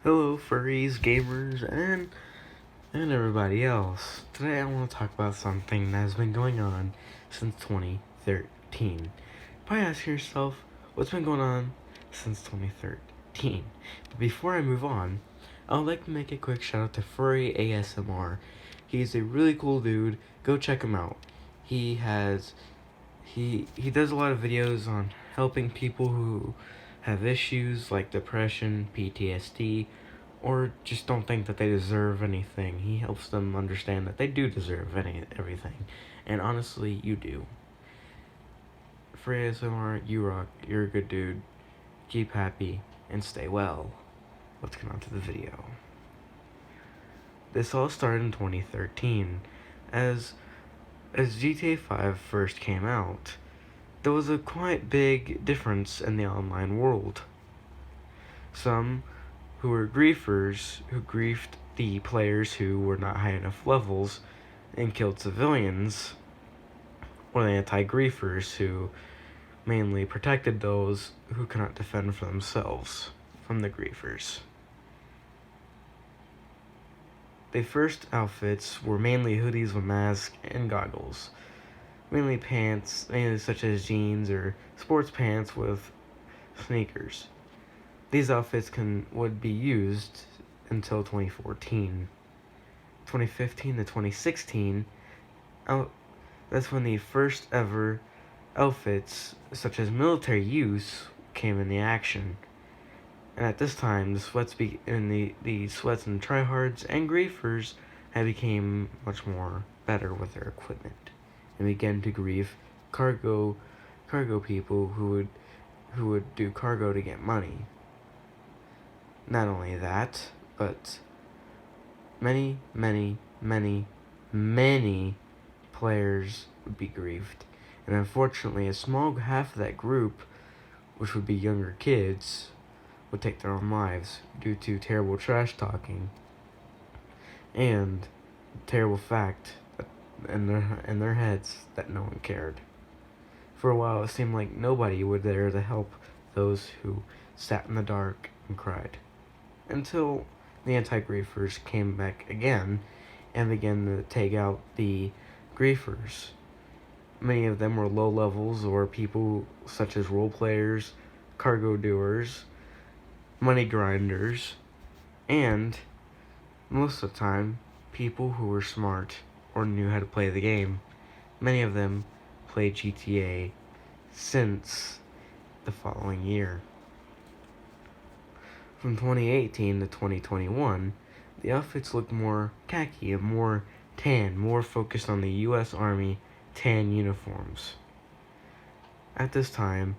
Hello, furries, gamers, and everybody else. Today I want to talk about something that has been going on since 2013. Probably asking yourself, what's been going on since 2013? But before I move on, I would like to make a quick shout out to Furry ASMR. He's a really cool dude. Go check him out. He does a lot of videos on helping people who have issues like depression, PTSD, or just don't think that they deserve anything. He helps them understand that they do deserve everything. And honestly, you do. For ASMR, you rock. You're a good dude. Keep happy and stay well. Let's get on to the video. This all started in 2013 as GTA 5 first came out. There was a quite big difference in the online world. Some who were griefers who griefed the players who were not high enough levels and killed civilians, or the anti-griefers who mainly protected those who could not defend for themselves from the griefers. The first outfits were mainly hoodies with masks and goggles, mainly pants, mainly such as jeans or sports pants with sneakers. These outfits would be used until 2014. 2015 to 2016, that's when the first ever outfits, such as military use, came in the action. And at this time, the sweats the sweats and tryhards and griefers had became much more better with their equipment, and began to grief cargo people who would do cargo to get money. Not only that, but many players would be griefed, and unfortunately a small half of that group, which would be younger kids, would take their own lives due to terrible trash talking and terrible fact that in their heads that no one cared. For a while it seemed like nobody was there to help those who sat in the dark and cried, until the anti-griefers came back again and began to take out the griefers. Many of them were low levels or people such as role players, cargo doers, money grinders, and most of the time people who were smart or knew how to play the game. Many of them played GTA since the following year. From 2018 to 2021, the outfits looked more khaki and more tan, more focused on the U.S. Army tan uniforms. At this time,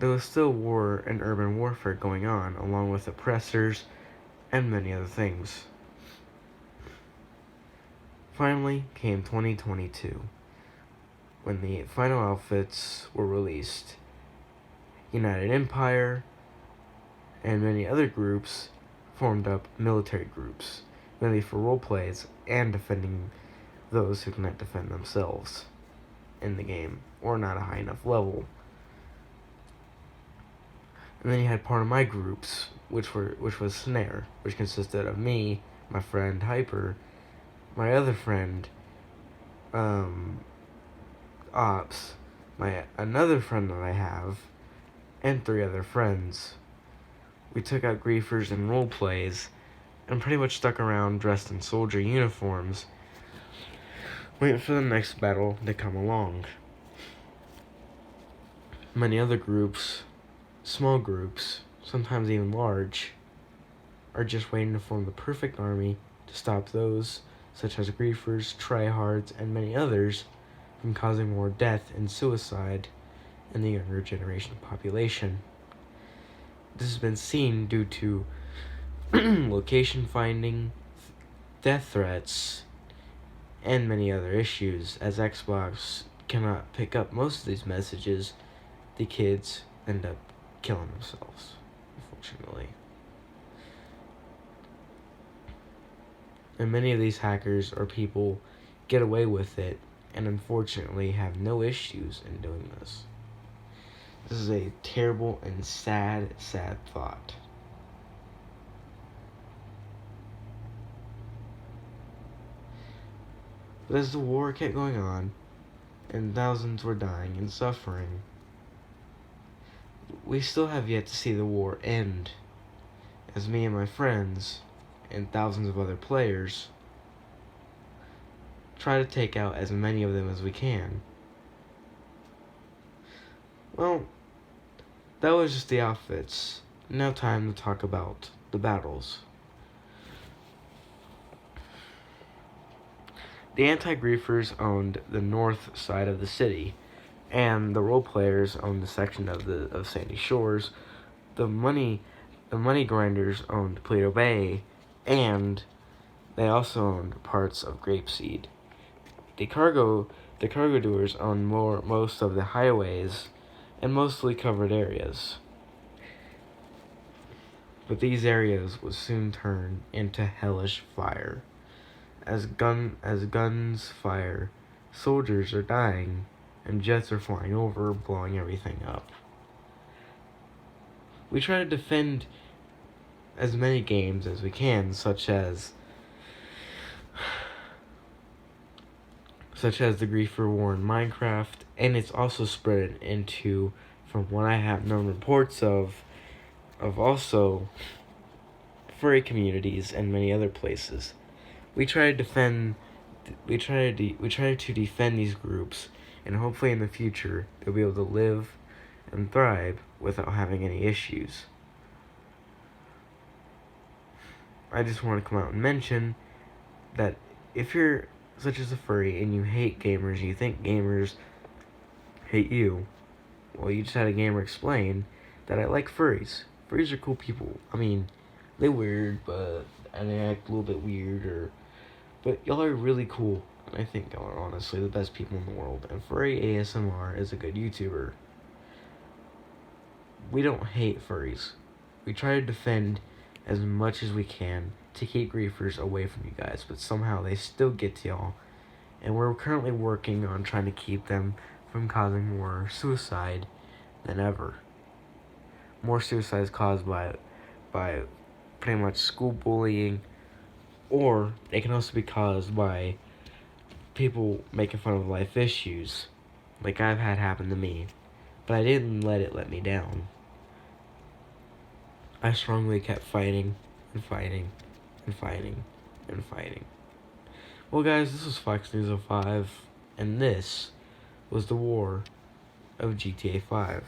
there was still war and urban warfare going on, along with oppressors and many other things. Finally came 2022, when the final outfits were released. United Empire and many other groups formed up military groups, mainly for role plays and defending those who cannot defend themselves in the game or not a high enough level. And then you had part of my groups, which was Snare, which consisted of me, my friend Hyper, my other friend Ops, another friend that I have, and 3 other friends. We took out griefers in role plays and pretty much stuck around dressed in soldier uniforms, waiting for the next battle to come along. Many other groups, small groups, sometimes even large, are just waiting to form the perfect army to stop those, such as griefers, tryhards, and many others, from causing more death and suicide in the younger generation population. This has been seen due to location finding, death threats, and many other issues. As Xbox cannot pick up most of these messages, the kids end up killing themselves, unfortunately. And many of these hackers or people get away with it and unfortunately have no issues in doing this. This is a terrible and sad thought. But as the war kept going on, and thousands were dying and suffering, we still have yet to see the war end, as me and my friends, and thousands of other players, try to take out as many of them as we can. Well, that was just the outfits. Now time to talk about the battles. The anti-griefers owned the north side of the city, and the role players owned the section of Sandy Shores. The money grinders owned Paleto Bay, and they also owned parts of Grapeseed. The cargo doers owned most of the highways and mostly covered areas. But these areas would soon turn into hellish fire. As guns fire, soldiers are dying, and jets are flying over, blowing everything up. We try to defend as many games as we can, such as the Griefer War in Minecraft, and it's also spread into, from what I have known reports of also furry communities and many other places. We try to defend these groups, and hopefully in the future they'll be able to live and thrive without having any issues. I just want to come out and mention that if you're such as a furry and you hate gamers, you think gamers hate you, well, you just had a gamer explain that I like furries. Furries are cool people. I mean, they're weird, and they act a little bit weird, but y'all are really cool. And I think y'all are honestly the best people in the world. And Furry ASMR is a good YouTuber. We don't hate furries. We try to defend as much as we can to keep griefers away from you guys, but somehow they still get to y'all. And we're currently working on trying to keep them from causing more suicide than ever. More suicides caused by pretty much school bullying, or they can also be caused by people making fun of life issues, like I've had happen to me, but I didn't let it let me down. I strongly kept fighting and fighting and fighting and fighting. Well, guys, this was Fox News 05, and this was the war of GTA 5.